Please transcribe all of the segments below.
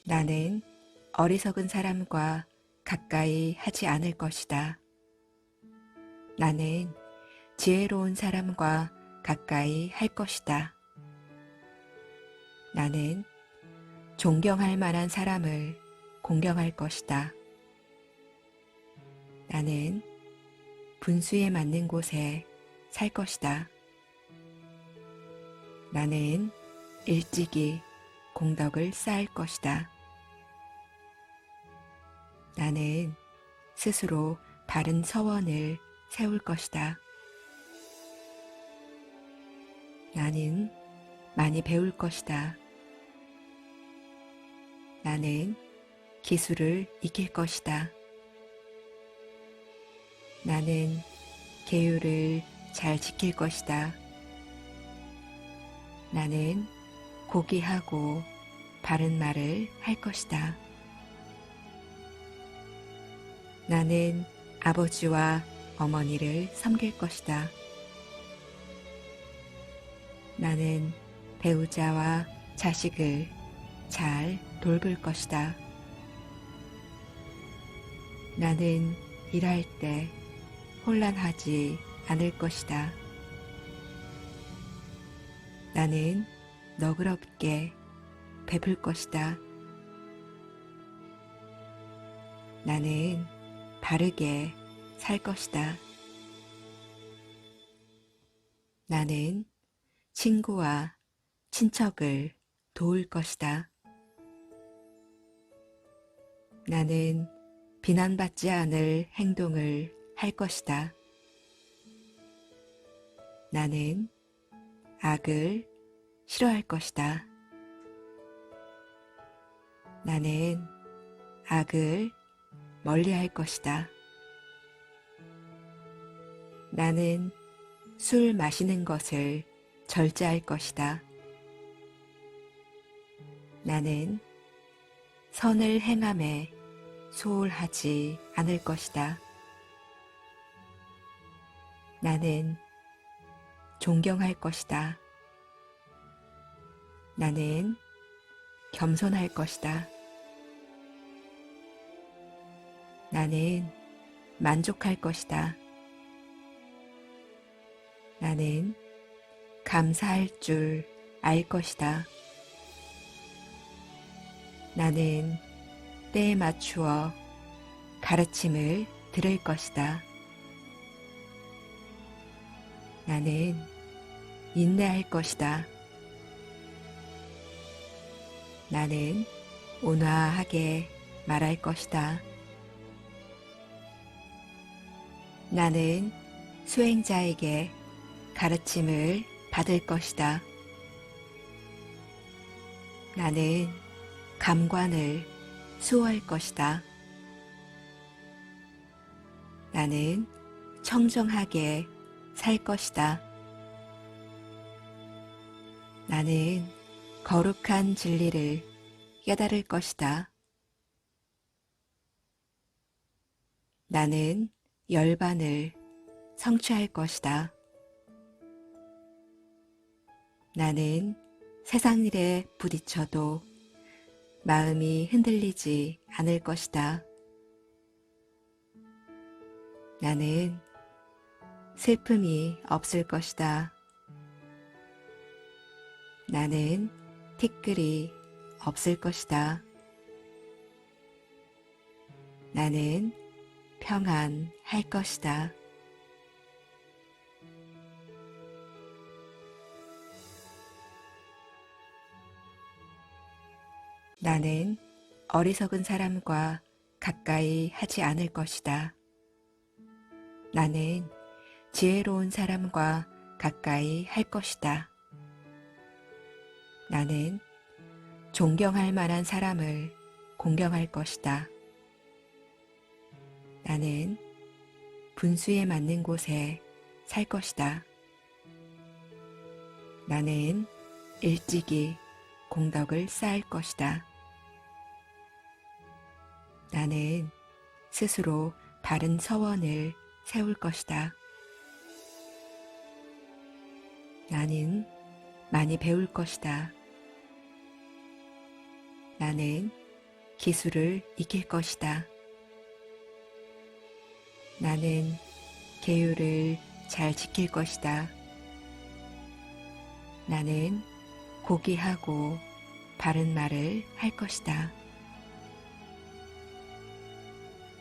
나는 어리석은 사람과 가까이 하지 않을 것이다. 나는 지혜로운 사람과 가까이 할 것이다. 나는 존경할 만한 사람을 공경할 것이다. 나는 분수에 맞는 곳에 살 것이다. 나는 일찍이 공덕을 쌓을 것이다. 나는 스스로 바른 서원을 세울 것이다. 나는 많이 배울 것이다. 나는 기술을 익힐 것이다. 나는 계율을 잘 지킬 것이다. 나는 고귀하고 바른 말을 할 것이다. 나는 아버지와 어머니를 섬길 것이다. 나는 배우자와 자식을 잘 돌볼 것이다. 나는 일할 때 혼란하지 않을 것이다. 나는 너그럽게 베풀 것이다. 나는 바르게 살 것이다. 나는 친구와 친척을 도울 것이다. 나는 비난받지 않을 행동을 할 것이다. 나는 악을 싫어할 것이다. 나는 악을 멀리할 것이다. 나는 술 마시는 것을 절제할 것이다. 나는 선을 행함에 소홀하지 않을 것이다. 나는 존경할 것이다. 나는 겸손할 것이다. 나는 만족할 것이다. 나는 감사할 줄 알 것이다. 나는 때에 맞추어 가르침을 들을 것이다. 나는 인내할 것이다. 나는 온화하게 말할 것이다. 나는 수행자에게 가르침을 받을 것이다. 나는 감관을 수호할 것이다. 나는 청정하게 살 것이다. 나는 거룩한 진리를 깨달을 것이다. 나는 열반을 성취할 것이다. 나는 세상 일에 부딪혀도 마음이 흔들리지 않을 것이다. 나는 슬픔이 없을 것이다. 나는 티끌이 없을 것이다. 나는 평안할 것이다. 나는 어리석은 사람과 가까이 하지 않을 것이다. 나는 지혜로운 사람과 가까이 할 것이다. 나는 존경할 만한 사람을 공경할 것이다. 나는 분수에 맞는 곳에 살 것이다. 나는 일찍이 공덕을 쌓을 것이다. 나는 스스로 바른 서원을 세울 것이다. 나는 많이 배울 것이다. 나는 기술을 익힐 것이다. 나는 계율을 잘 지킬 것이다. 나는 고귀하고 바른 말을 할 것이다.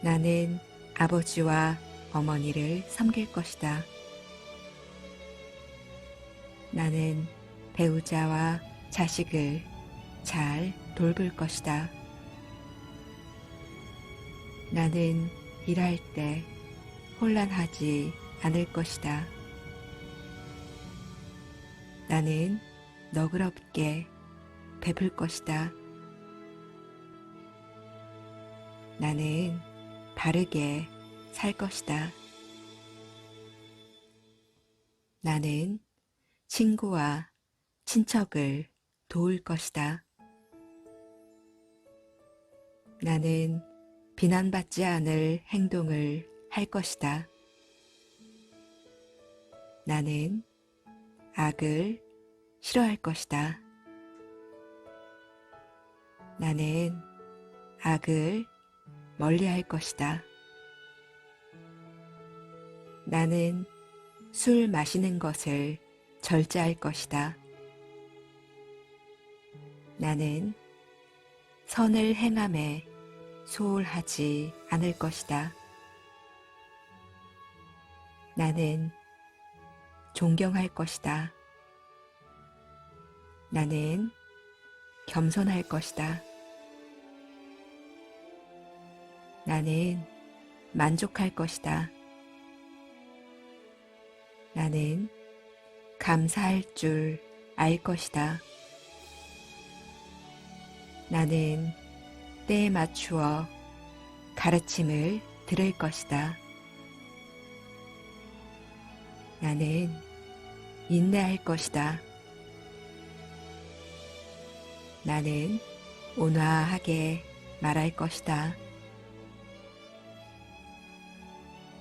나는 아버지와 어머니를 섬길 것이다. 나는 배우자와 자식을 잘 돌볼 것이다. 나는 일할 때 혼란하지 않을 것이다. 나는 너그럽게 베풀 것이다. 나는 바르게 살 것이다. 나는 친구와 친척을 도울 것이다. 나는 비난받지 않을 행동을 할 것이다. 나는 악을 싫어할 것이다. 나는 악을 멀리할 것이다. 나는 술 마시는 것을 절제할 것이다. 나는 선을 행함에 소홀하지 않을 것이다. 나는 존경할 것이다. 나는 겸손할 것이다. 나는 만족할 것이다. 나는 감사할 줄 알 것이다. 나는 때에 맞추어 가르침을 들을 것이다. 나는 인내할 것이다. 나는 온화하게 말할 것이다.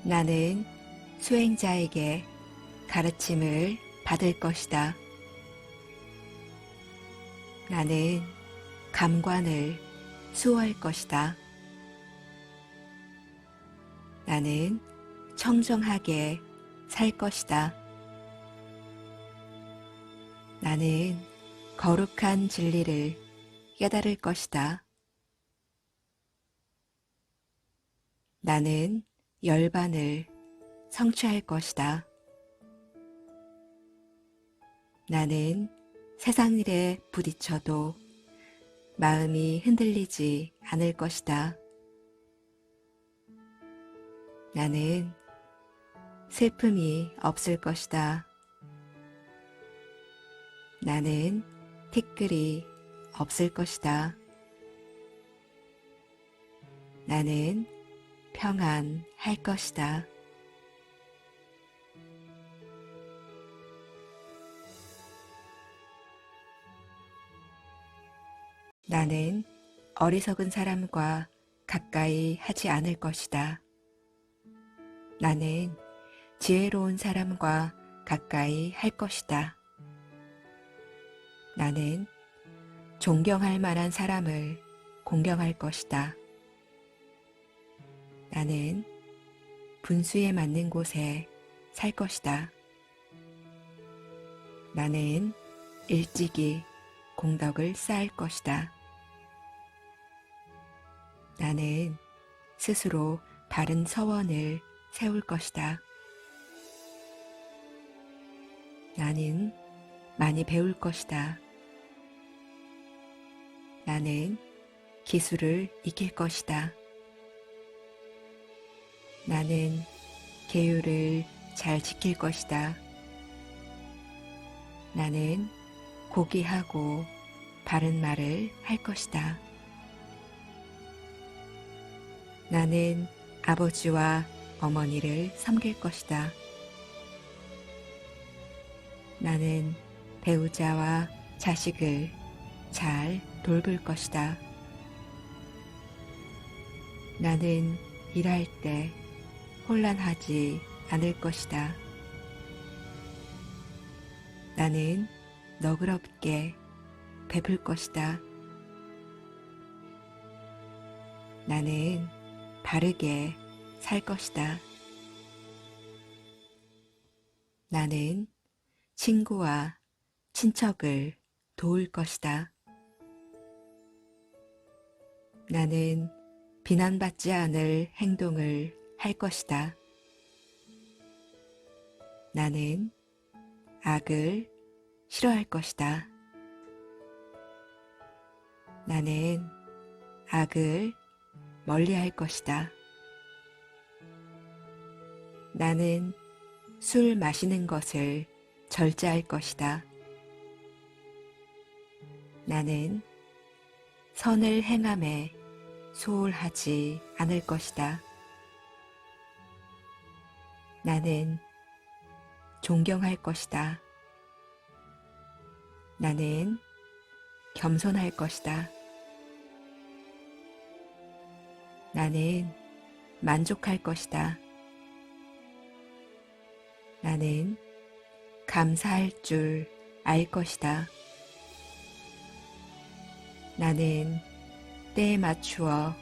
나는 수행자에게 가르침을 받을 것이다. 나는 감관을 수호할 것이다. 나는 청정하게 살 것이다. 나는 거룩한 진리를 깨달을 것이다. 나는 열반을 성취할 것이다. 나는 세상 일에 부딪혀도 마음이 흔들리지 않을 것이다. 나는 슬픔이 없을 것이다. 나는 티끌이 없을 것이다. 나는 평안할 것이다. 나는 어리석은 사람과 가까이 하지 않을 것이다. 나는 지혜로운 사람과 가까이 할 것이다. 나는 존경할 만한 사람을 공경할 것이다. 나는 분수에 맞는 곳에 살 것이다. 나는 일찍이 공덕을 쌓을 것이다. 나는 스스로 바른 서원을 세울 것이다. 나는 많이 배울 것이다. 나는 기술을 익힐 것이다. 나는 계율을 잘 지킬 것이다. 나는 고귀하고 바른 말을 할 것이다. 나는 아버지와 어머니를 섬길 것이다. 나는 배우자와 자식을 잘 돌볼 것이다. 나는 일할 때 혼란하지 않을 것이다. 나는 너그럽게 베풀 것이다. 나는 바르게 살 것이다. 나는 친구와 친척을 도울 것이다. 나는 비난받지 않을 행동을 할 것이다. 나는 악을 싫어할 것이다. 나는 악을 멀리할 것이다. 나는 술 마시는 것을 절제할 것이다. 나는 선을 행함에 소홀하지 않을 것이다. 나는 존경할 것이다. 나는 겸손할 것이다. 나는 만족할 것이다. 나는 감사할 줄 알 것이다. 나는 때에 맞추어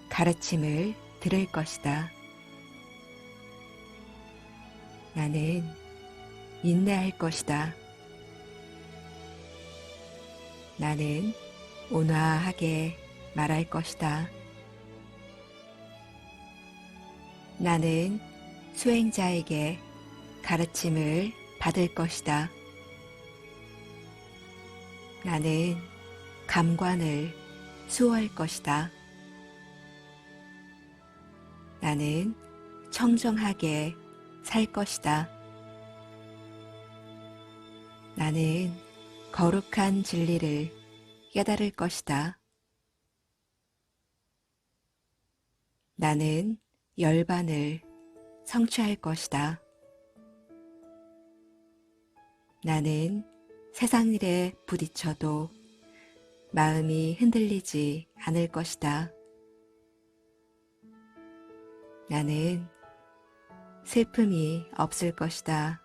가르침을 들을 것이다. 나는 인내할 것이다. 나는 온화하게 말할 것이다. 나는 수행자에게 가르침을 받을 것이다. 나는 감관을 수호할 것이다. 나는 청정하게 살 것이다. 나는 거룩한 진리를 깨달을 것이다. 나는 열반을 성취할 것이다. 나는 세상 일에 부딪혀도 마음이 흔들리지 않을 것이다. 나는 슬픔이 없을 것이다.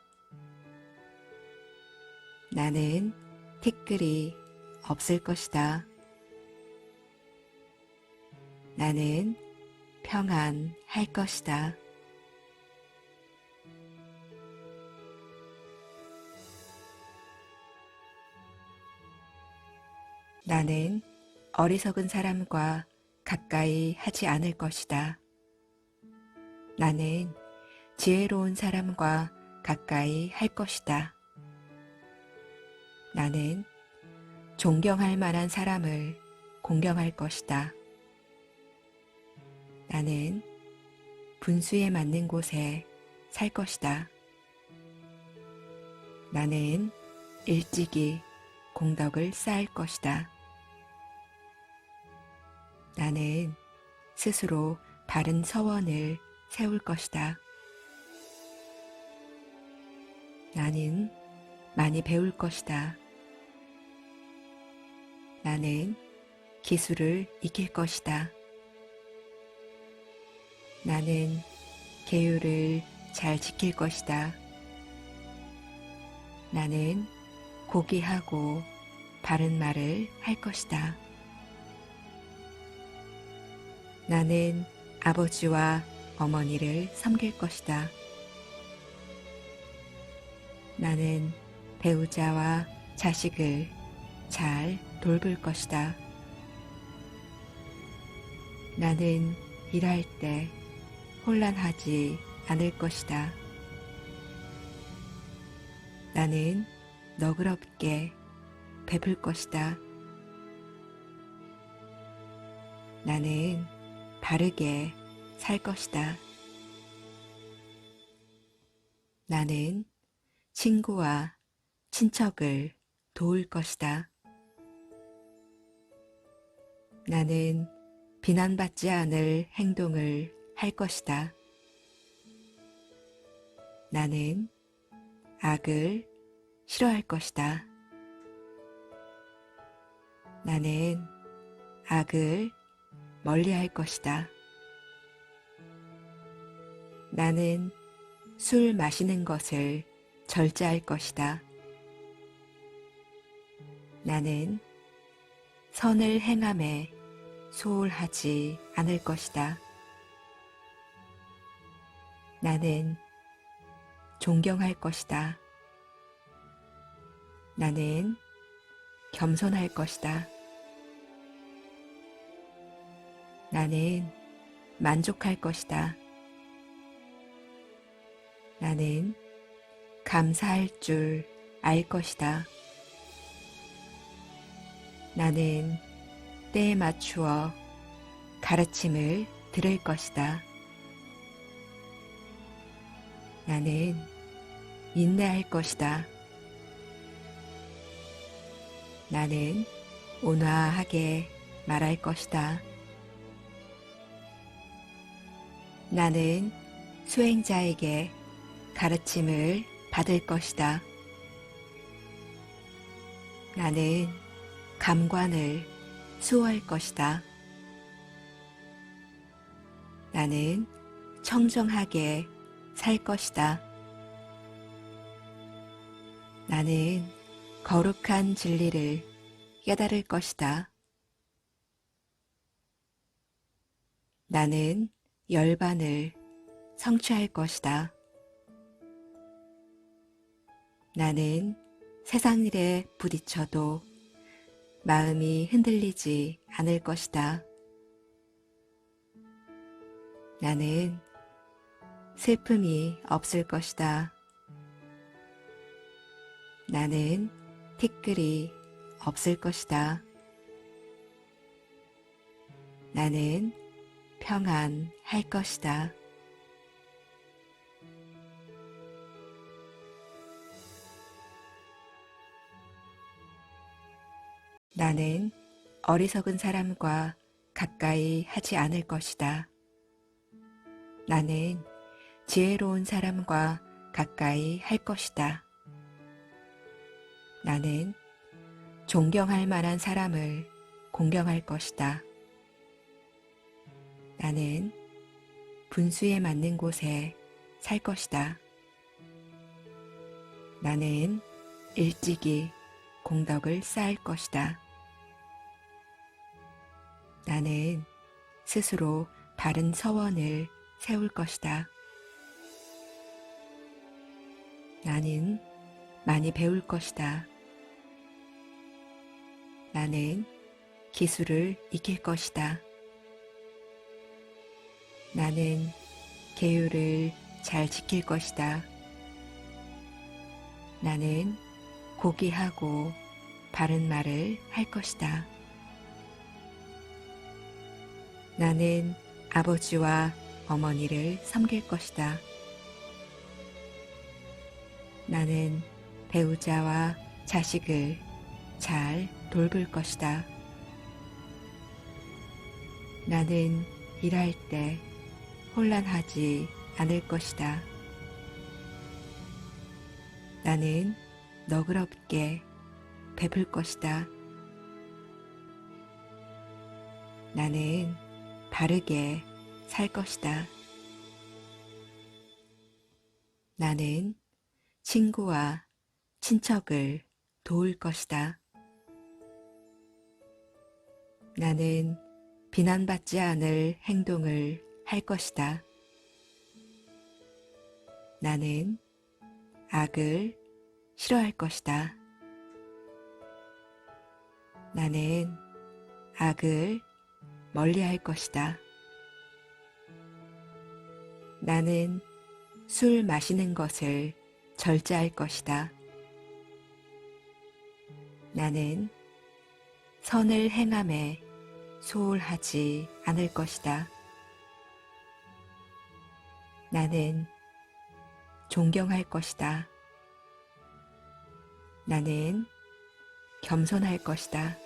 나는 티끌이 없을 것이다. 나는 평안할 것이다. 나는 어리석은 사람과 가까이 하지 않을 것이다. 나는 지혜로운 사람과 가까이 할 것이다. 나는 존경할 만한 사람을 공경할 것이다. 나는 분수에 맞는 곳에 살 것이다. 나는 일찍이 공덕을 쌓을 것이다. 나는 스스로 바른 서원을 세울 것이다. 나는 많이 배울 것이다. 나는 기술을 익힐 것이다. 나는 계율을 잘 지킬 것이다. 나는 고귀하고 바른 말을 할 것이다. 나는 아버지와 어머니를 섬길 것이다. 나는 배우자와 자식을 잘 돌볼 것이다. 나는 일할 때 혼란하지 않을 것이다. 나는 너그럽게 베풀 것이다. 나는 바르게 살 것이다. 나는 친구와 친척을 도울 것이다. 나는 비난받지 않을 행동을 할 것이다. 나는 악을 싫어할 것이다. 나는 악을 멀리할 것이다. 나는 술 마시는 것을 절제할 것이다. 나는 선을 행함에 소홀하지 않을 것이다. 나는 존경할 것이다. 나는 겸손할 것이다. 나는 만족할 것이다. 나는 감사할 줄 알 것이다. 나는 때에 맞추어 가르침을 들을 것이다. 나는 인내할 것이다. 나는 온화하게 말할 것이다. 나는 수행자에게 가르침을 받을 것이다. 나는 감관을 수호할 것이다. 나는 청정하게 살 것이다. 나는 거룩한 진리를 깨달을 것이다. 나는 열반을 성취할 것이다. 나는 세상 일에 부딪혀도 마음이 흔들리지 않을 것이다. 나는 슬픔이 없을 것이다. 나는 티끌이 없을 것이다. 나는 평안할 것이다. 나는 어리석은 사람과 가까이 하지 않을 것이다. 나는 지혜로운 사람과 가까이 할 것이다. 나는 존경할 만한 사람을 공경할 것이다. 나는 분수에 맞는 곳에 살 것이다. 나는 일찍이 공덕을 쌓을 것이다. 나는 스스로 바른 서원을 세울 것이다. 나는 많이 배울 것이다. 나는 기술을 익힐 것이다. 나는 계율을 잘 지킬 것이다. 나는 고귀하고 바른 말을 할 것이다. 나는 아버지와 어머니를 섬길 것이다. 나는 배우자와 자식을 잘 돌볼 것이다. 나는 일할 때 혼란하지 않을 것이다. 나는 너그럽게 베풀 것이다. 나는 바르게 살 것이다. 나는 친구와 친척을 도울 것이다. 나는 비난받지 않을 행동을 할 것이다. 나는 악을 싫어할 것이다. 나는 악을 멀리할 것이다. 나는 술 마시는 것을 절제할 것이다. 나는 선을 행함에 소홀하지 않을 것이다. 나는 존경할 것이다. 나는 겸손할 것이다.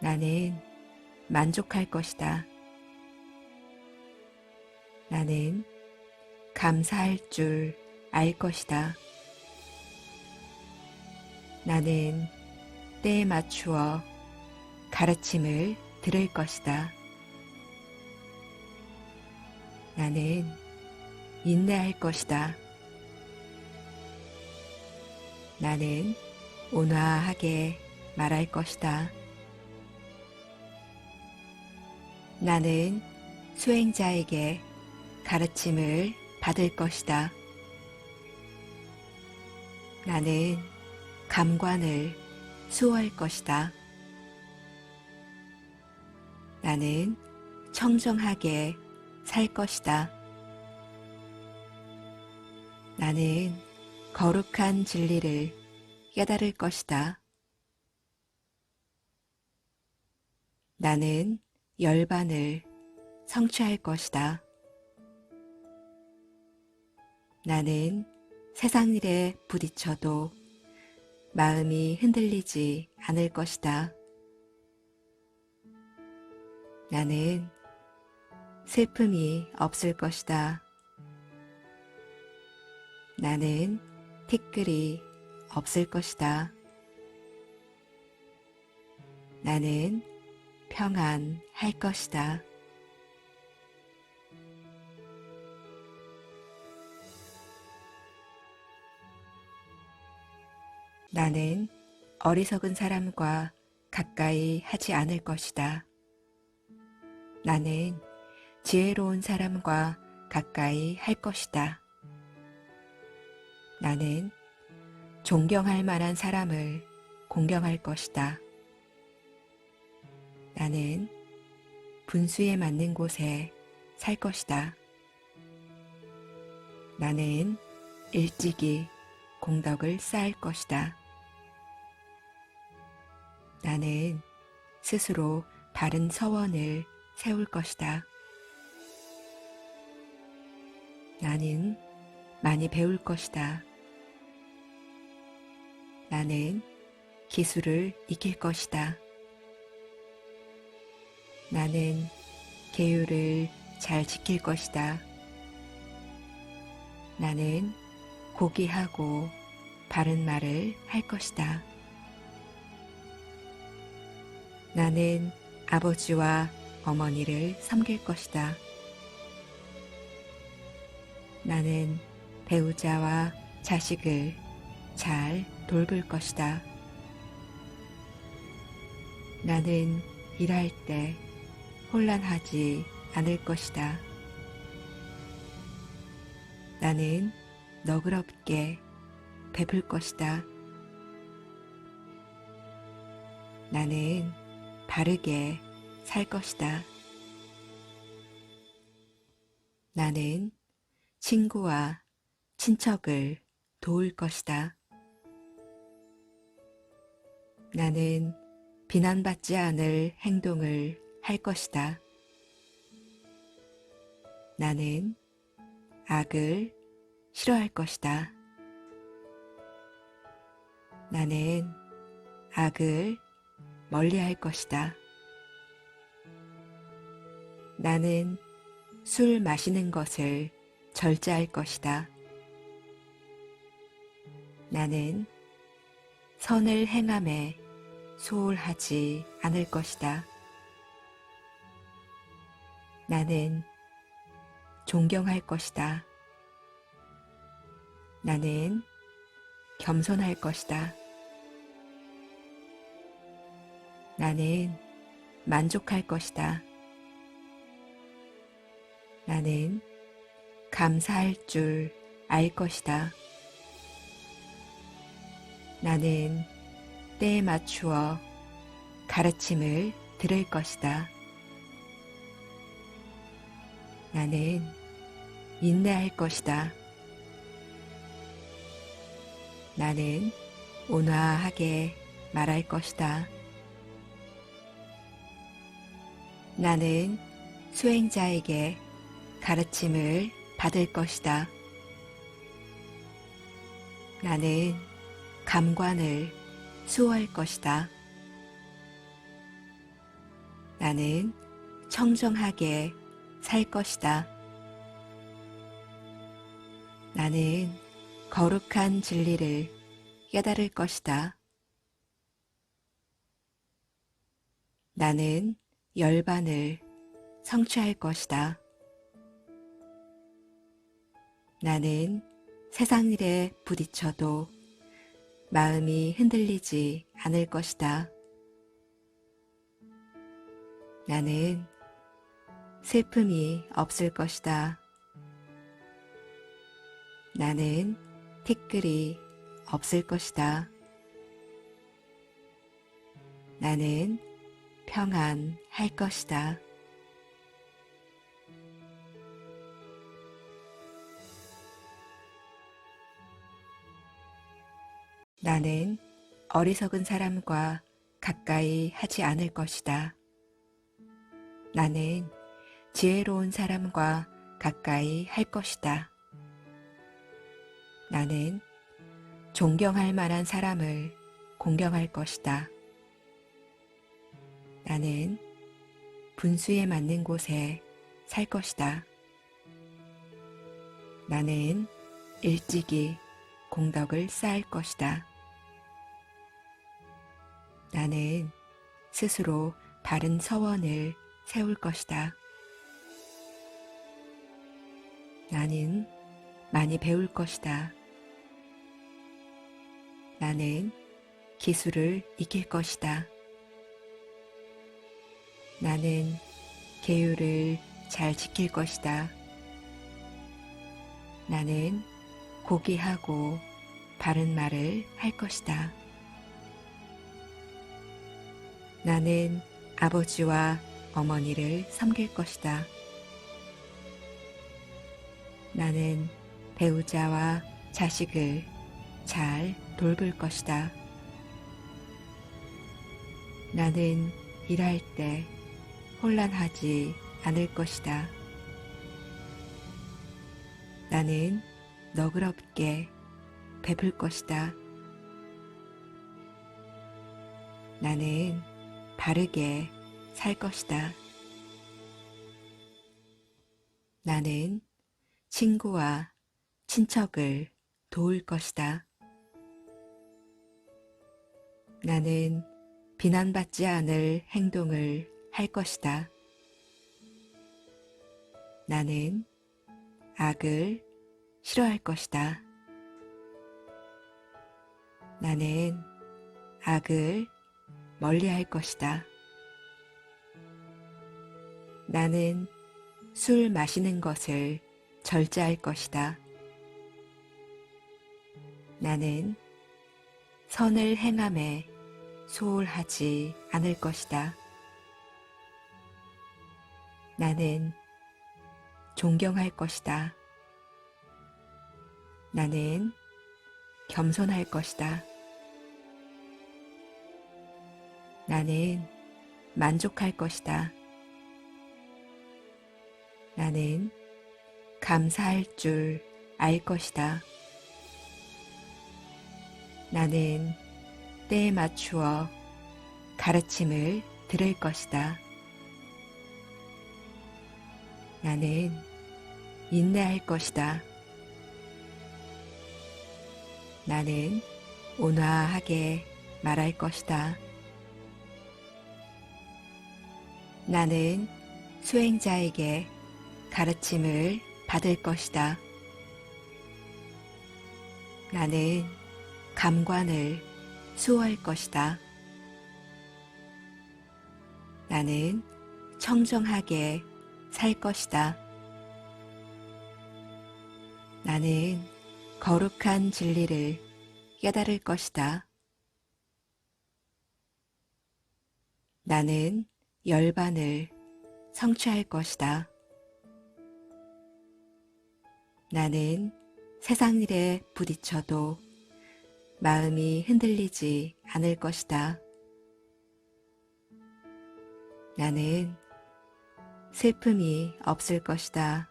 나는 만족할 것이다. 나는 감사할 줄 알 것이다. 나는 때에 맞추어 가르침을 들을 것이다. 나는 인내할 것이다. 나는 온화하게 말할 것이다. 나는 수행자에게 가르침을 받을 것이다. 나는 감관을 수호할 것이다. 나는 청정하게 살 것이다. 나는 거룩한 진리를 깨달을 것이다. 나는 열반을 성취할 것이다. 나는 세상 일에 부딪혀도 마음이 흔들리지 않을 것이다. 나는 슬픔이 없을 것이다. 나는 티끌이 없을 것이다. 나는 평안할 것이다. 나는 어리석은 사람과 가까이 하지 않을 것이다. 나는 지혜로운 사람과 가까이 할 것이다. 나는 존경할 만한 사람을 공경할 것이다. 나는 분수에 맞는 곳에 살 것이다. 나는 일찍이 공덕을 쌓을 것이다. 나는 스스로 바른 서원을 세울 것이다. 나는 많이 배울 것이다. 나는 기술을 익힐 것이다. 나는 계율을 잘 지킬 것이다. 나는 고귀하고 바른 말을 할 것이다. 나는 아버지와 어머니를 섬길 것이다. 나는 배우자와 자식을 잘 돌볼 것이다. 나는 일할 때 혼란하지 않을 것이다. 나는 너그럽게 베풀 것이다. 나는 바르게 살 것이다. 나는 친구와 친척을 도울 것이다. 나는 비난받지 않을 행동을 할 것이다. 나는 악을 싫어할 것이다. 나는 악을 멀리할 것이다. 나는 술 마시는 것을 절제할 것이다. 나는 선을 행함에 소홀하지 않을 것이다. 나는 존경할 것이다. 나는 겸손할 것이다. 나는 만족할 것이다. 나는 감사할 줄 알 것이다. 나는 때에 맞추어 가르침을 들을 것이다. 나는 인내할 것이다. 나는 온화하게 말할 것이다. 나는 수행자에게 가르침을 받을 것이다. 나는 감관을 수호할 것이다. 나는 청정하게 살 것이다. 나는 거룩한 진리를 깨달을 것이다. 나는 열반을 성취할 것이다. 나는 세상 일에 부딪혀도 마음이 흔들리지 않을 것이다. 나는 슬픔이 없을 것이다. 나는 티끌이 없을 것이다. 나는 평안할 것이다. 나는 어리석은 사람과 가까이 하지 않을 것이다. 나는 지혜로운 사람과 가까이 할 것이다. 나는 존경할 만한 사람을 공경할 것이다. 나는 분수에 맞는 곳에 살 것이다. 나는 일찍이 공덕을 쌓을 것이다. 나는 스스로 바른 서원을 세울 것이다. 나는 많이 배울 것이다. 나는 기술을 익힐 것이다. 나는 계율을 잘 지킬 것이다. 나는 고귀하고 바른 말을 할 것이다. 나는 아버지와 어머니를 섬길 것이다. 나는 배우자와 자식을 잘 돌볼 것이다. 나는 일할 때 혼란하지 않을 것이다. 나는 너그럽게 베풀 것이다. 나는 바르게 살 것이다. 나는 친구와 친척을 도울 것이다. 나는 비난받지 않을 행동을 할 것이다. 나는 악을 싫어할 것이다. 나는 악을 멀리할 것이다. 나는 술 마시는 것을 절제할 것이다. 나는 선을 행함에 소홀하지 않을 것이다. 나는 존경할 것이다. 나는 겸손할 것이다. 나는 만족할 것이다. 나는 감사할 줄 알 것이다. 나는 때에 맞추어 가르침을 들을 것이다. 나는 인내할 것이다. 나는 온화하게 말할 것이다. 나는 수행자에게 가르침을 받을 것이다. 나는 감관을 수호할 것이다. 나는 청정하게 살 것이다. 나는 거룩한 진리를 깨달을 것이다. 나는 열반을 성취할 것이다. 나는 세상 일에 부딪혀도 마음이 흔들리지 않을 것이다. 나는 슬픔이 없을 것이다.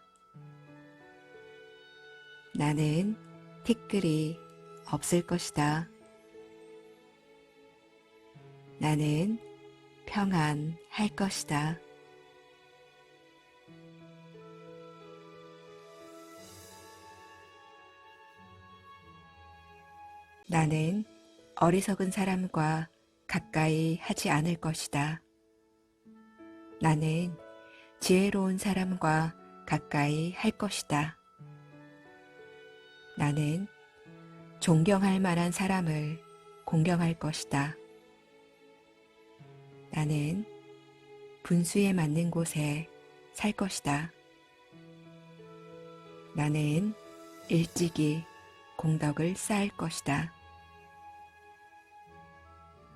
나는 티끌이 없을 것이다. 나는 평안할 것이다. 나는 어리석은 사람과 가까이 하지 않을 것이다. 나는 지혜로운 사람과 가까이 할 것이다. 나는 존경할 만한 사람을 공경할 것이다. 나는 분수에 맞는 곳에 살 것이다. 나는 일찍이 공덕을 쌓을 것이다.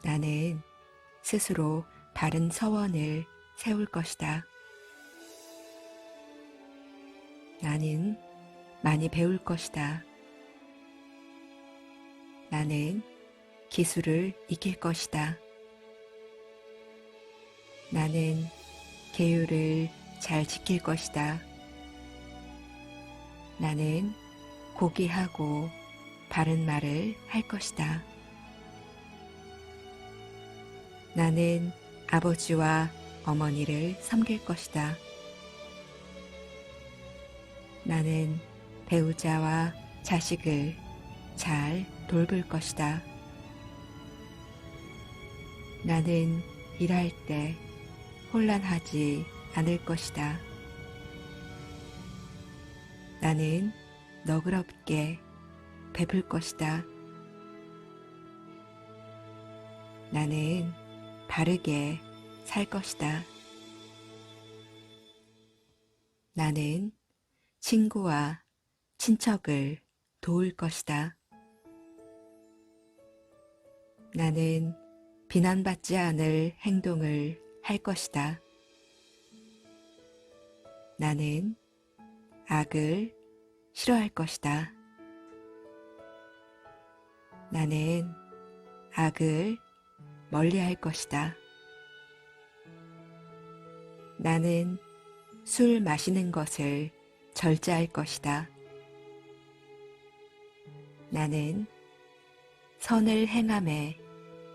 나는 스스로 바른 서원을 세울 것이다. 나는 많이 배울 것이다. 나는 기술을 익힐 것이다. 나는 계율을 잘 지킬 것이다. 나는 고귀하고 바른 말을 할 것이다. 나는 아버지와 어머니를 섬길 것이다. 나는 배우자와 자식을 잘 돌볼 것이다. 나는 일할 때 혼란하지 않을 것이다. 나는 너그럽게 베풀 것이다. 나는 바르게 살 것이다. 나는 친구와 친척을 도울 것이다. 나는 비난받지 않을 행동을 할 것이다. 나는 악을 싫어할 것이다. 나는 악을 멀리할 것이다. 나는 술 마시는 것을 절제할 것이다. 나는 선을 행함에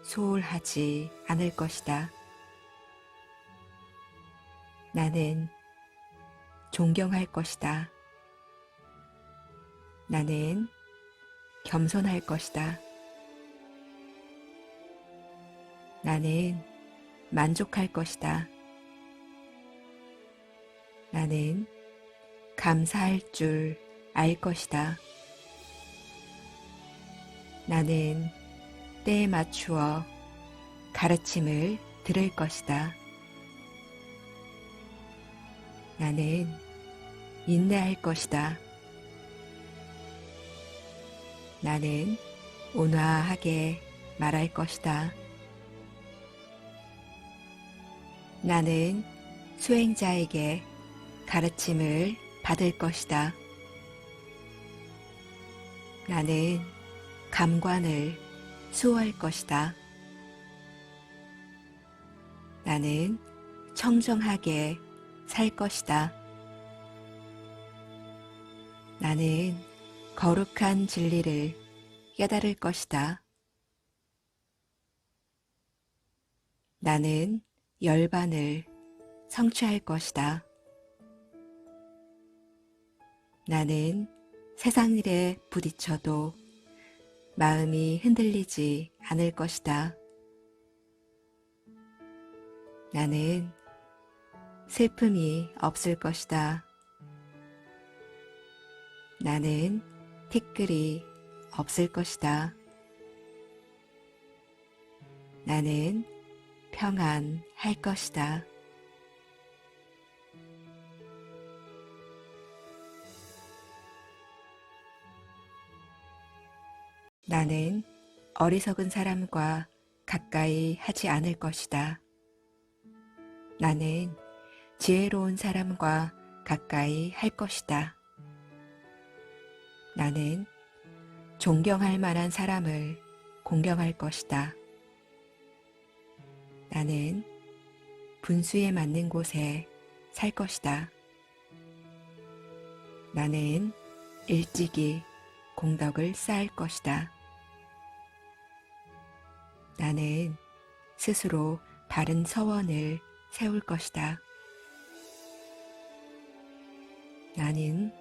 소홀하지 않을 것이다. 나는 존경할 것이다. 나는 겸손할 것이다. 나는 만족할 것이다. 나는 감사할 줄 알 것이다. 나는 때에 맞추어 가르침을 들을 것이다. 나는 인내할 것이다. 나는 온화하게 말할 것이다. 나는 수행자에게 가르침을 받을 것이다. 나는 감관을 수호할 것이다. 나는 청정하게 살 것이다. 나는 거룩한 진리를 깨달을 것이다. 나는 열반을 성취할 것이다. 나는 세상 일에 부딪혀도 마음이 흔들리지 않을 것이다. 나는 슬픔이 없을 것이다. 나는 티끌이 없을 것이다. 나는 평안할 것이다. 나는 어리석은 사람과 가까이 하지 않을 것이다. 나는 지혜로운 사람과 가까이 할 것이다. 나는 존경할 만한 사람을 공경할 것이다. 나는 분수에 맞는 곳에 살 것이다. 나는 일찍이 공덕을 쌓을 것이다. 나는 스스로 바른 서원을 세울 것이다. 나는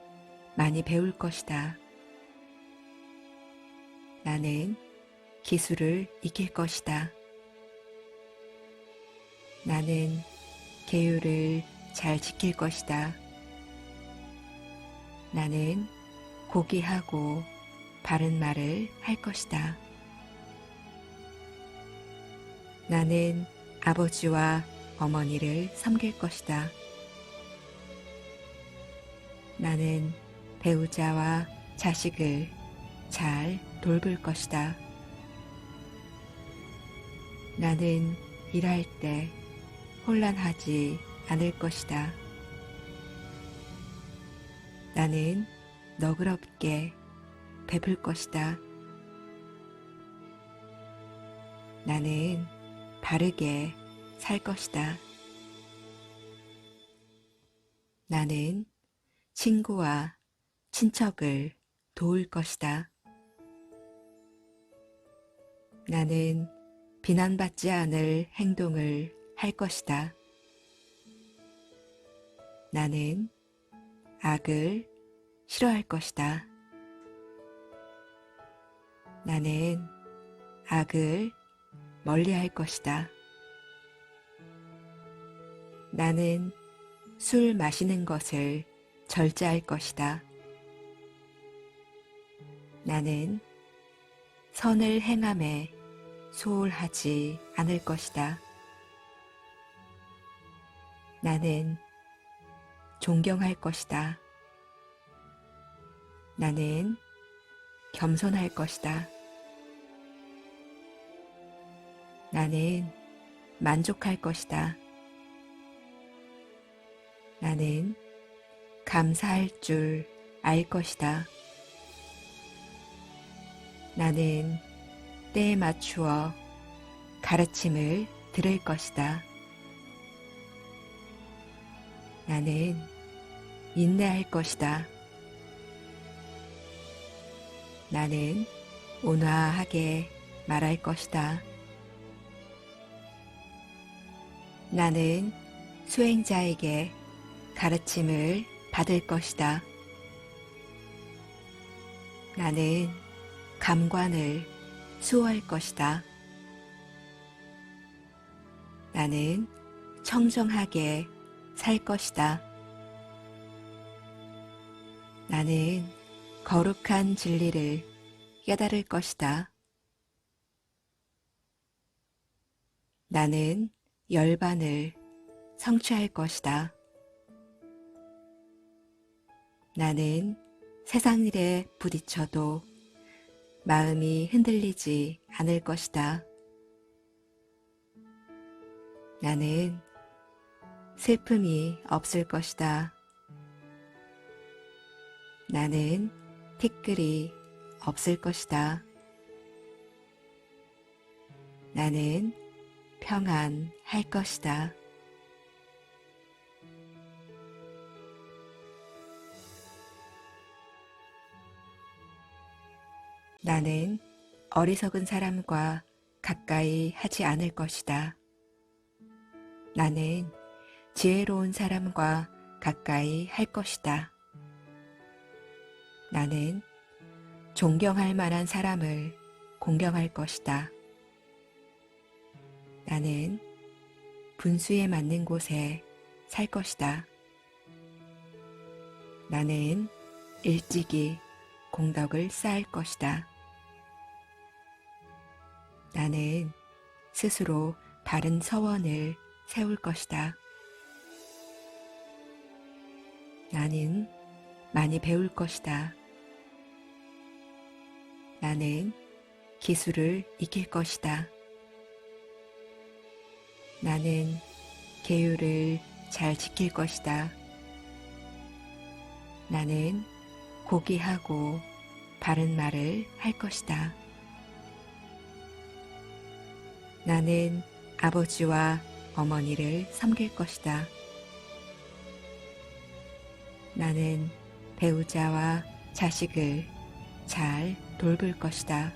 많이 배울 것이다. 나는 기술을 익힐 것이다. 나는 계율을 잘 지킬 것이다. 나는 고귀하고 바른 말을 할 것이다. 나는 아버지와 어머니를 섬길 것이다. 나는 배우자와 자식을 잘 돌볼 것이다. 나는 일할 때 혼란하지 않을 것이다. 나는 너그럽게 베풀 것이다. 나는 바르게 살 것이다. 나는 친구와 친척을 도울 것이다. 나는 비난받지 않을 행동을 할 것이다. 나는 악을 싫어할 것이다. 나는 악을 멀리할 것이다. 나는 술 마시는 것을 절제할 것이다. 나는 선을 행함에 소홀하지 않을 것이다. 나는 존경할 것이다. 나는 겸손할 것이다. 나는 만족할 것이다. 나는 감사할 줄 알 것이다. 나는 때에 맞추어 가르침을 들을 것이다. 나는 인내할 것이다. 나는 온화하게 말할 것이다. 나는 수행자에게 가르침을 받을 것이다. 나는 감관을 수호할 것이다. 나는 청정하게 살 것이다. 나는 거룩한 진리를 깨달을 것이다. 나는 열반을 성취할 것이다. 나는 세상 일에 부딪혀도 마음이 흔들리지 않을 것이다. 나는 슬픔이 없을 것이다. 나는 티끌이 없을 것이다. 나는 평안할 것이다. 나는 어리석은 사람과 가까이 하지 않을 것이다. 나는 지혜로운 사람과 가까이 할 것이다. 나는 존경할 만한 사람을 공경할 것이다. 나는 분수에 맞는 곳에 살 것이다. 나는 일찍이 공덕을 쌓을 것이다. 나는 스스로 바른 서원을 세울 것이다. 나는 많이 배울 것이다. 나는 기술을 익힐 것이다. 나는 계율을 잘 지킬 것이다. 나는 고귀하고 바른 말을 할 것이다. 나는 아버지와 어머니를 섬길 것이다. 나는 배우자와 자식을 잘 돌볼 것이다.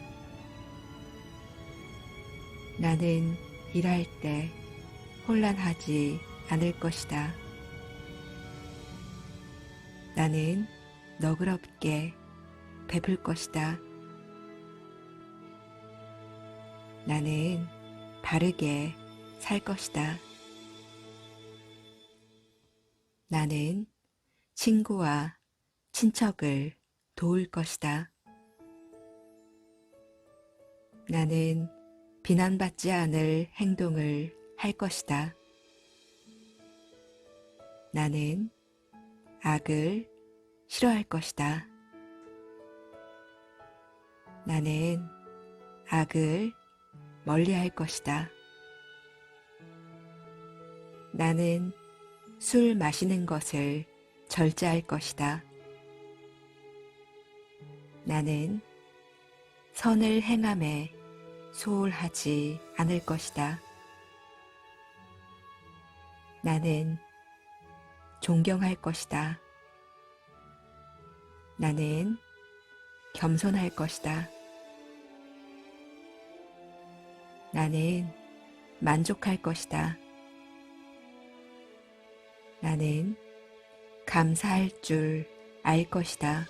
나는 일할 때 혼란하지 않을 것이다. 나는 너그럽게 베풀 것이다. 나는 바르게 살 것이다. 나는 친구와 친척을 도울 것이다. 나는 비난받지 않을 행동을 할 것이다. 나는 악을 싫어할 것이다. 나는 악을 멀리할 것이다. 나는 술 마시는 것을 절제할 것이다. 나는 선을 행함에 소홀하지 않을 것이다. 나는 존경할 것이다. 나는 겸손할 것이다. 나는 만족할 것이다. 나는 감사할 줄 알 것이다.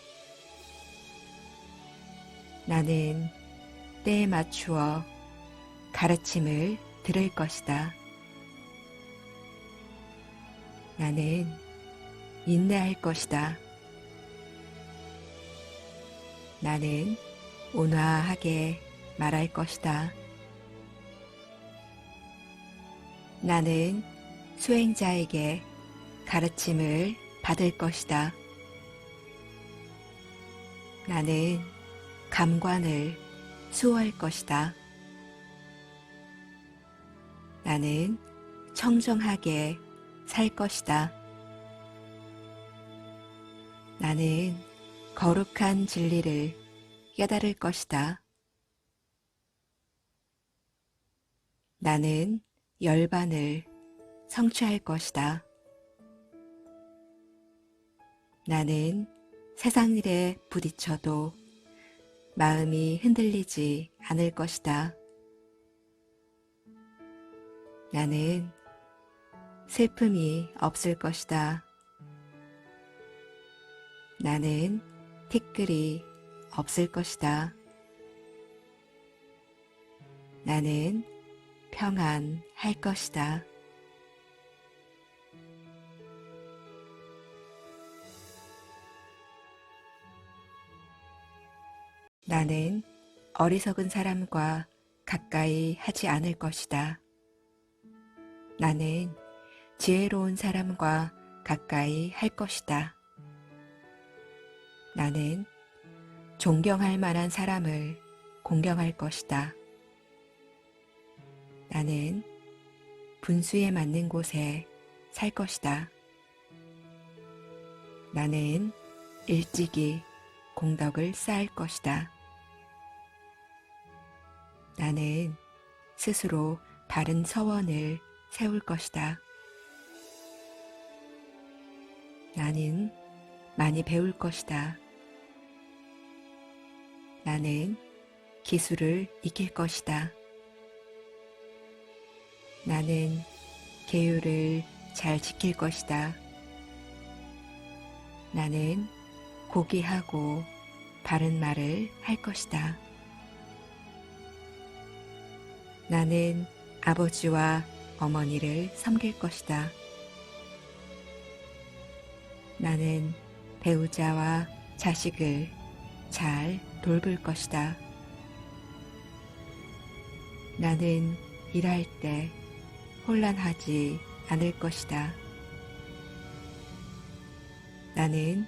나는 때에 맞추어 가르침을 들을 것이다. 나는 인내할 것이다. 나는 온화하게 말할 것이다. 나는 수행자에게 가르침을 받을 것이다. 나는 감관을 수호할 것이다. 나는 청정하게 살 것이다. 나는 거룩한 진리를 깨달을 것이다. 나는 열반을 성취할 것이다. 나는 세상 일에 부딪혀도 마음이 흔들리지 않을 것이다. 나는 슬픔이 없을 것이다. 나는 티끌이 없을 것이다. 나는 평안할 것이다. 나는 어리석은 사람과 가까이 하지 않을 것이다. 나는 지혜로운 사람과 가까이 할 것이다. 나는 존경할 만한 사람을 공경할 것이다. 나는 분수에 맞는 곳에 살 것이다. 나는 일찍이 공덕을 쌓을 것이다. 나는 스스로 바른 서원을 세울 것이다. 나는 많이 배울 것이다. 나는 기술을 익힐 것이다. 나는 계율을 잘 지킬 것이다. 나는 고귀하고 바른 말을 할 것이다. 나는 아버지와 어머니를 섬길 것이다. 나는 배우자와 자식을 잘 돌볼 것이다. 나는 일할 때 혼란하지 않을 것이다. 나는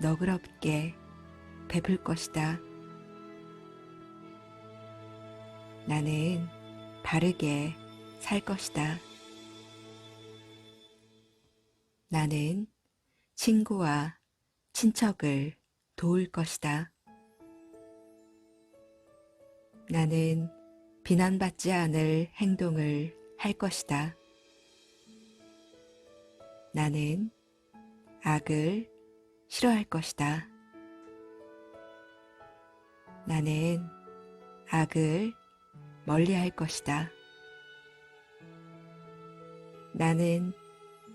너그럽게 베풀 것이다. 나는 바르게 살 것이다. 나는 친구와 친척을 도울 것이다. 나는 비난받지 않을 행동을 할 것이다. 나는 악을 싫어할 것이다. 나는 악을 멀리할 것이다. 나는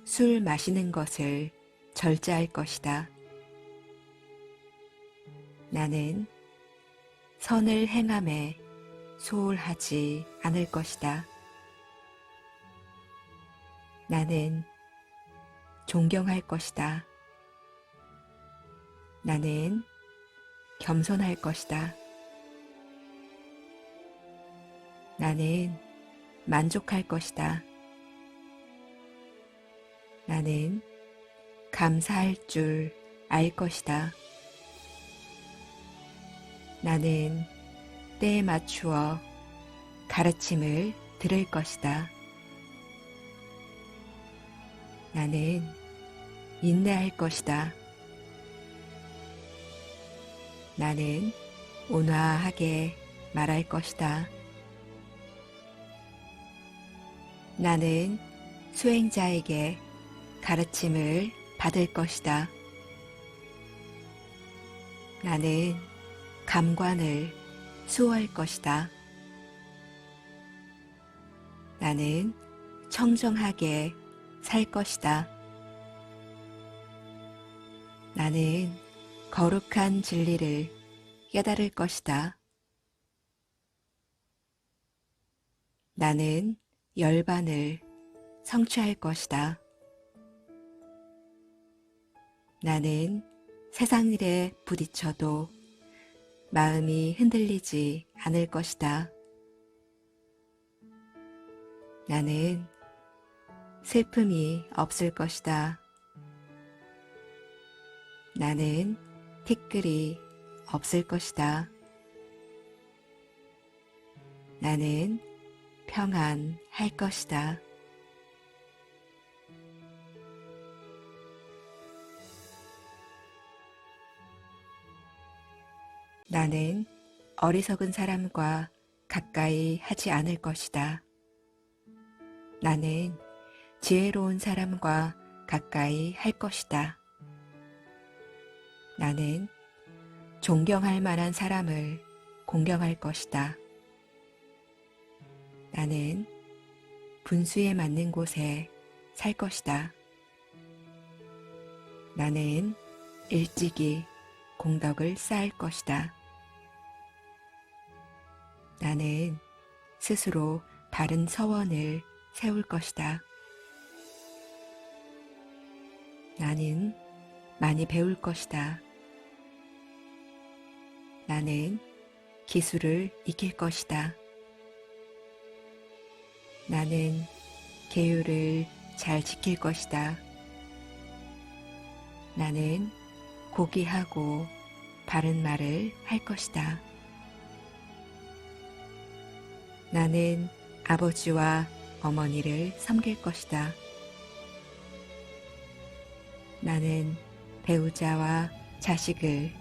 술 마시는 것을 절제할 것이다. 나는 선을 행함에 소홀하지 않을 것이다. 나는 존경할 것이다. 나는 겸손할 것이다. 나는 만족할 것이다. 나는 감사할 줄 알 것이다. 나는 때에 맞추어 가르침을 들을 것이다. 나는 인내할 것이다. 나는 온화하게 말할 것이다. 나는 수행자에게 가르침을 받을 것이다. 나는 감관을 수호할 것이다. 나는 청정하게 살 것이다. 나는 거룩한 진리를 깨달을 것이다. 나는 열반을 성취할 것이다. 나는 세상 일에 부딪혀도 마음이 흔들리지 않을 것이다. 나는 슬픔이 없을 것이다. 나는 티끌이 없을 것이다. 나는 평안할 것이다. 나는 어리석은 사람과 가까이 하지 않을 것이다. 나는 지혜로운 사람과 가까이 할 것이다. 나는 존경할 만한 사람을 공경할 것이다. 나는 분수에 맞는 곳에 살 것이다. 나는 일찍이 공덕을 쌓을 것이다. 나는 스스로 바른 서원을 세울 것이다. 나는 많이 배울 것이다. 나는 기술을 익힐 것이다. 나는 계율을 잘 지킬 것이다. 나는 고귀하고 바른 말을 할 것이다. 나는 아버지와 어머니를 섬길 것이다. 나는 배우자와 자식을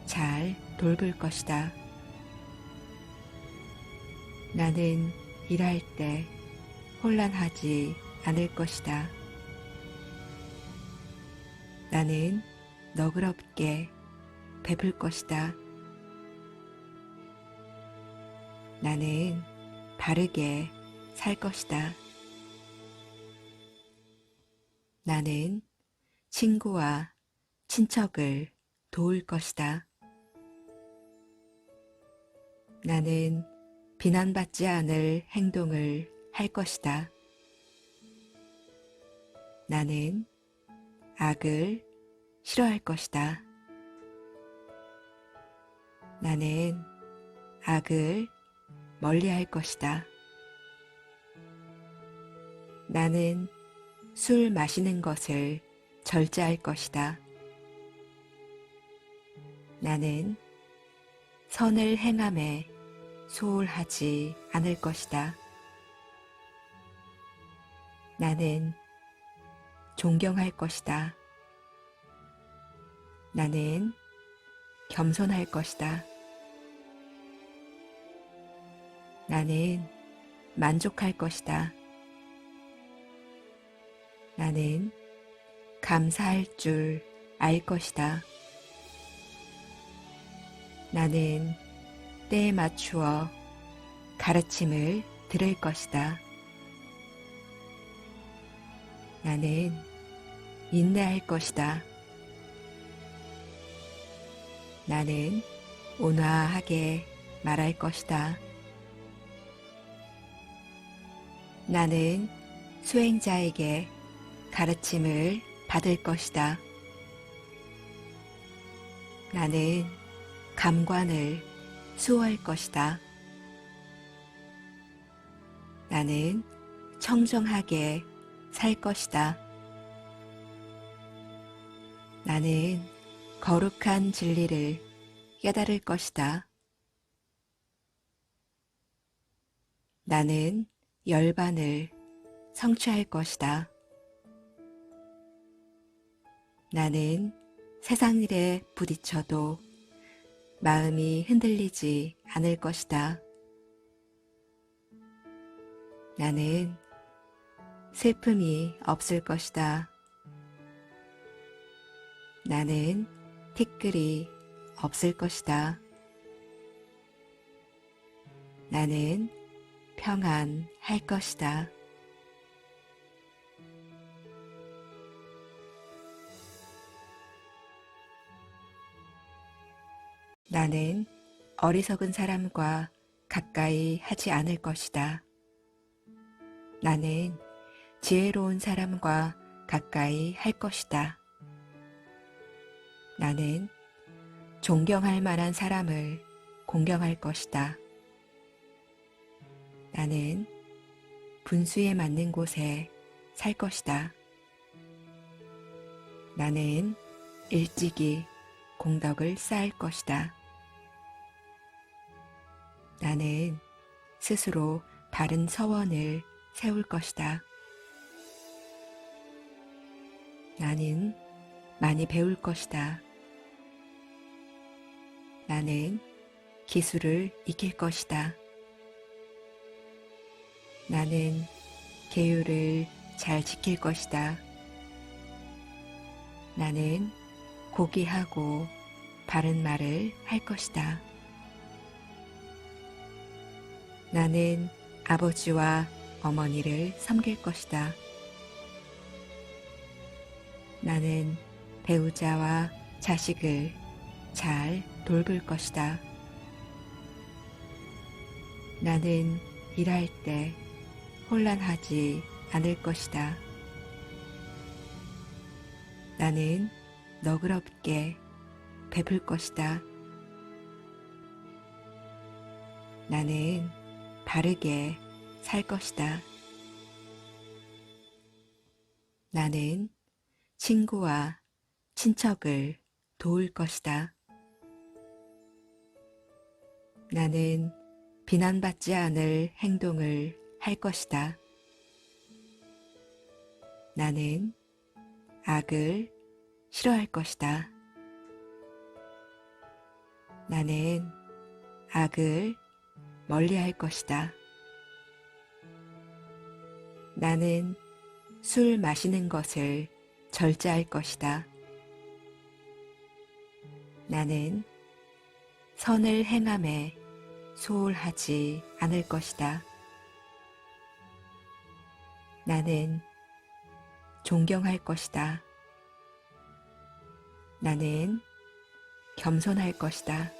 잘 돌볼 것이다. 나는 일할 때 혼란하지 않을 것이다. 나는 너그럽게 베풀 것이다. 나는 바르게 살 것이다. 나는 친구와 친척을 도울 것이다. 나는 비난받지 않을 행동을 할 것이다. 나는 악을 싫어할 것이다. 나는 악을 멀리할 것이다. 나는 술 마시는 것을 절제할 것이다. 나는 선을 행함에 소홀하지 않을 것이다. 나는 존경할 것이다. 나는 겸손할 것이다. 나는 만족할 것이다. 나는 감사할 줄 알 것이다. 나는 때에 맞추어 가르침을 들을 것이다. 나는 인내할 것이다. 나는 온화하게 말할 것이다. 나는 수행자에게 가르침을 받을 것이다. 나는 감관을 수호할 것이다. 나는 청정하게 살 것이다. 나는 거룩한 진리를 깨달을 것이다. 나는 열반을 성취할 것이다. 나는 세상 일에 부딪혀도 마음이 흔들리지 않을 것이다. 나는 슬픔이 없을 것이다. 나는 티끌이 없을 것이다. 나는 평안할 것이다. 나는 어리석은 사람과 가까이 하지 않을 것이다. 나는 지혜로운 사람과 가까이 할 것이다. 나는 존경할 만한 사람을 공경할 것이다. 나는 분수에 맞는 곳에 살 것이다. 나는 일찍이 공덕을 쌓을 것이다. 나는 스스로 바른 서원을 세울 것이다. 나는 많이 배울 것이다. 나는 기술을 익힐 것이다. 나는 계율을 잘 지킬 것이다. 나는 고귀하고 바른 말을 할 것이다. 나는 아버지와 어머니를 섬길 것이다. 나는 배우자와 자식을 잘 돌볼 것이다. 나는 일할 때 혼란하지 않을 것이다. 나는 너그럽게 베풀 것이다. 나는 바르게 살 것이다. 나는 친구와 친척을 도울 것이다. 나는 비난받지 않을 행동을 할 것이다. 나는 악을 싫어할 것이다. 나는 악을 멀리할 것이다. 나는 술 마시는 것을 절제할 것이다. 나는 선을 행함에 소홀하지 않을 것이다. 나는 존경할 것이다. 나는 겸손할 것이다.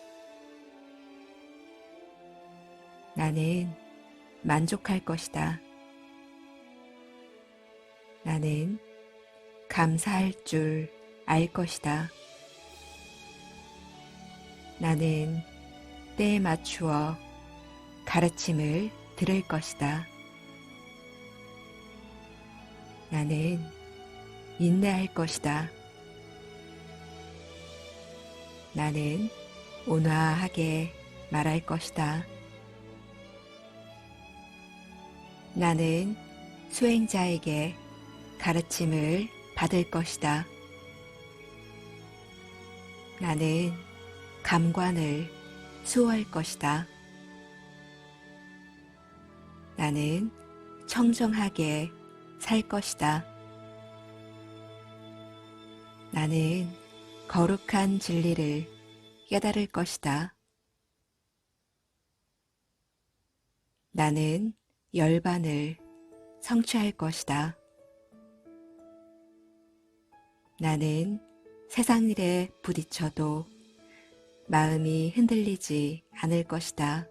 나는 만족할 것이다. 나는 감사할 줄 알 것이다. 나는 때에 맞추어 가르침을 들을 것이다. 나는 인내할 것이다. 나는 온화하게 말할 것이다. 나는 수행자에게 가르침을 받을 것이다. 나는 감관을 수호할 것이다. 나는 청정하게 살 것이다. 나는 거룩한 진리를 깨달을 것이다. 나는 열반을 성취할 것이다. 나는 세상 일에 부딪혀도 마음이 흔들리지 않을 것이다.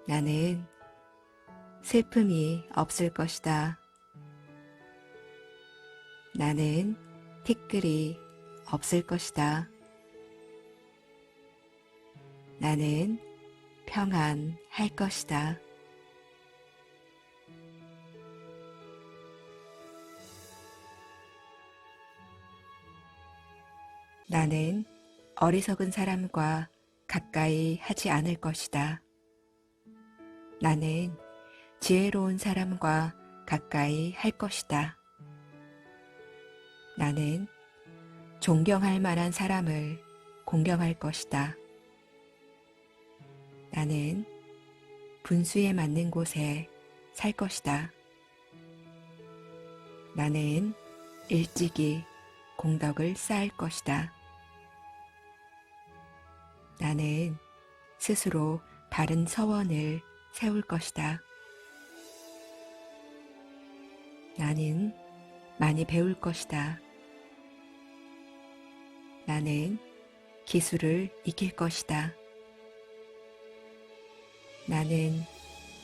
나는 슬픔이 없을 것이다. 나는 티끌이 없을 것이다. 나는 평안할 것이다. 나는 어리석은 사람과 가까이 하지 않을 것이다. 나는 지혜로운 사람과 가까이 할 것이다. 나는 존경할 만한 사람을 공경할 것이다. 나는 분수에 맞는 곳에 살 것이다. 나는 일찍이 공덕을 쌓을 것이다. 나는 스스로 바른 서원을 세울 것이다. 나는 많이 배울 것이다. 나는 기술을 익힐 것이다. 나는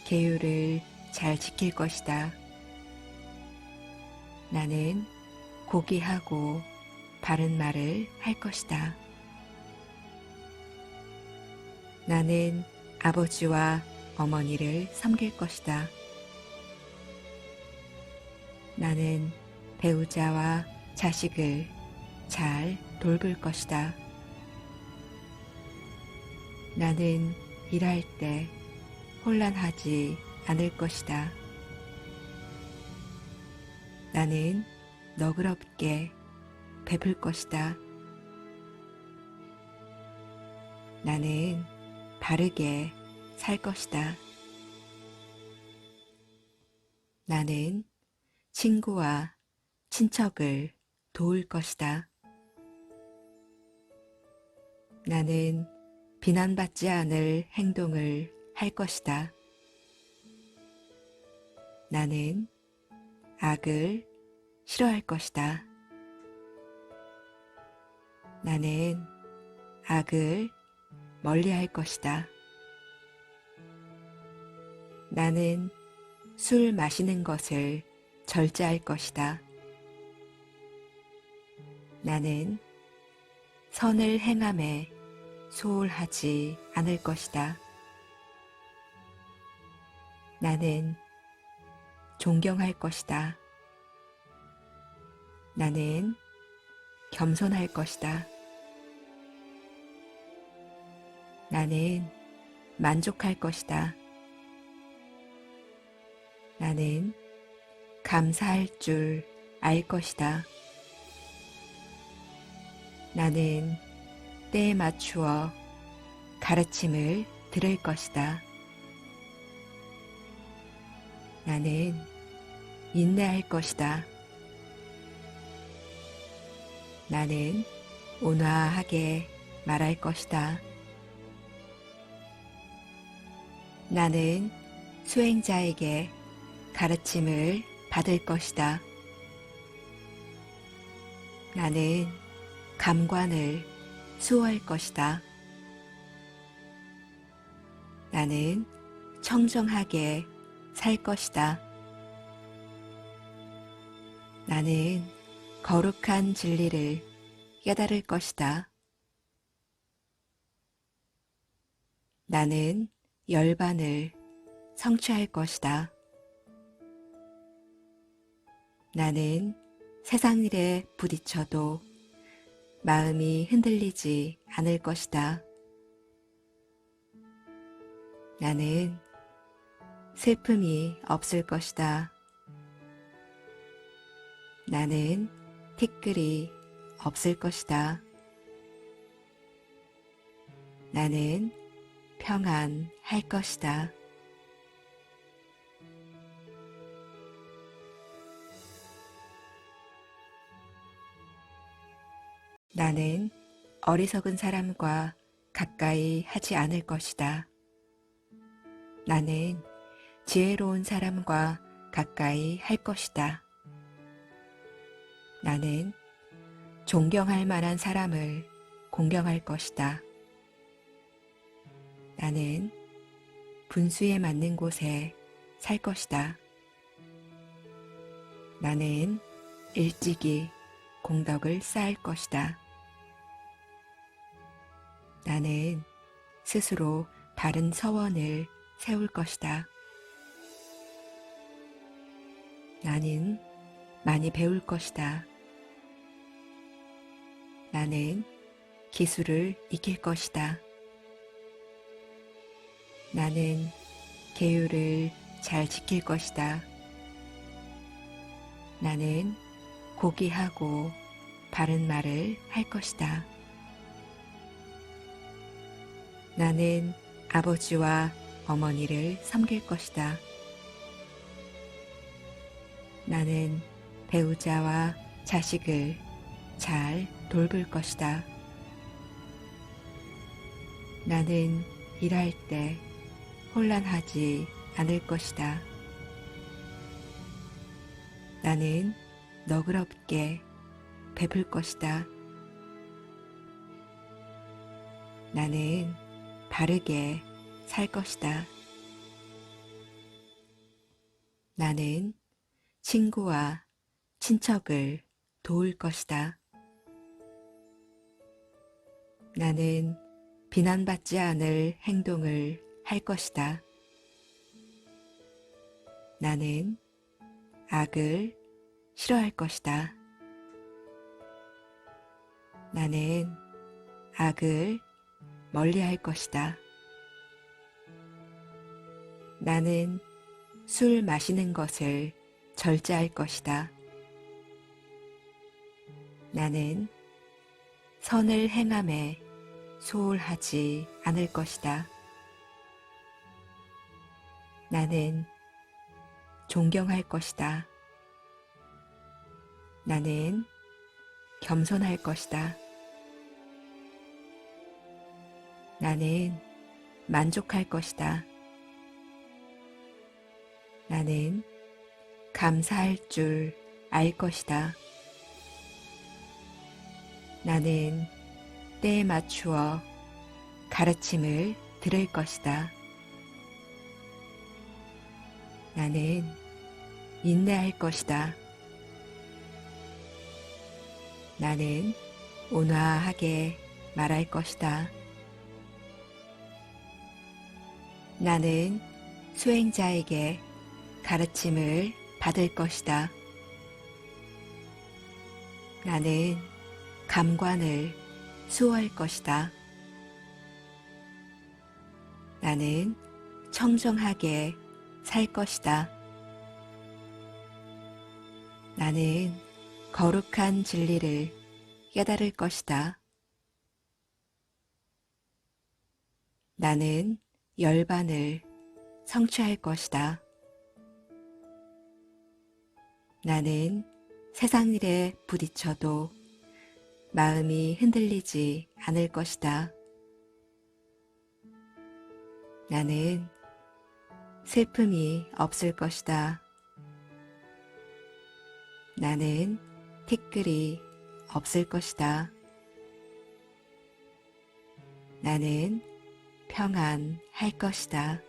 계율을 잘 지킬 것이다. 나는 고귀하고 바른 말을 할 것이다. 나는 아버지와 어머니를 섬길 것이다. 나는 배우자와 자식을 잘 돌볼 것이다. 나는 일할 때 혼란하지 않을 것이다. 나는 너그럽게 베풀 것이다. 나는 바르게 살 것이다. 나는 친구와 친척을 도울 것이다. 나는 비난받지 않을 행동을 할 것이다. 나는 악을 싫어할 것이다. 나는 악을 멀리할 것이다. 나는 술 마시는 것을 절제할 것이다. 나는 선을 행함에 소홀하지 않을 것이다. 나는 존경할 것이다. 나는 겸손할 것이다. 나는 만족할 것이다. 나는 감사할 줄 알 것이다. 나는 때에 맞추어 가르침을 들을 것이다. 나는 인내할 것이다. 나는 온화하게 말할 것이다. 나는 수행자에게 가르침을 받을 것이다. 나는 감관을 수호할 것이다. 나는 청정하게 살 것이다. 나는 거룩한 진리를 깨달을 것이다. 나는 열반을 성취할 것이다. 나는 세상 일에 부딪혀도 마음이 흔들리지 않을 것이다. 나는 슬픔이 없을 것이다. 나는 티끌이 없을 것이다. 나는 평안할 것이다. 나는 어리석은 사람과 가까이 하지 않을 것이다. 나는 지혜로운 사람과 가까이 할 것이다. 나는 존경할 만한 사람을 공경할 것이다. 나는 분수에 맞는 곳에 살 것이다. 나는 일찍이 공덕을 쌓을 것이다. 나는 스스로 바른 서원을 세울 것이다. 나는 많이 배울 것이다. 나는 기술을 익힐 것이다. 나는 계율을 잘 지킬 것이다. 나는 고귀하고 바른 말을 할 것이다. 나는 아버지와 어머니를 섬길 것이다. 나는 배우자와 자식을 잘 돌볼 것이다. 나는 일할 때 혼란하지 않을 것이다. 나는 너그럽게 베풀 것이다. 나는 바르게 살 것이다. 나는 친구와 친척을 도울 것이다. 나는 비난받지 않을 행동을 할 것이다. 나는 악을 싫어할 것이다. 나는 악을 멀리할 것이다. 나는 술 마시는 것을 절제할 것이다. 나는 선을 행함에 소홀하지 않을 것이다. 나는 존경할 것이다. 나는 겸손할 것이다. 나는 만족할 것이다. 나는 감사할 줄 알 것이다. 나는 때에 맞추어 가르침을 들을 것이다. 나는 인내할 것이다. 나는 온화하게 말할 것이다. 나는 수행자에게 가르침을 받을 것이다. 나는 감관을 수호할 것이다. 나는 청정하게 살 것이다. 나는 거룩한 진리를 깨달을 것이다. 나는 열반을 성취할 것이다. 나는 세상 일에 부딪혀도 마음이 흔들리지 않을 것이다. 나는 슬픔이 없을 것이다. 나는 티끌이 없을 것이다. 나는 평안할 것이다.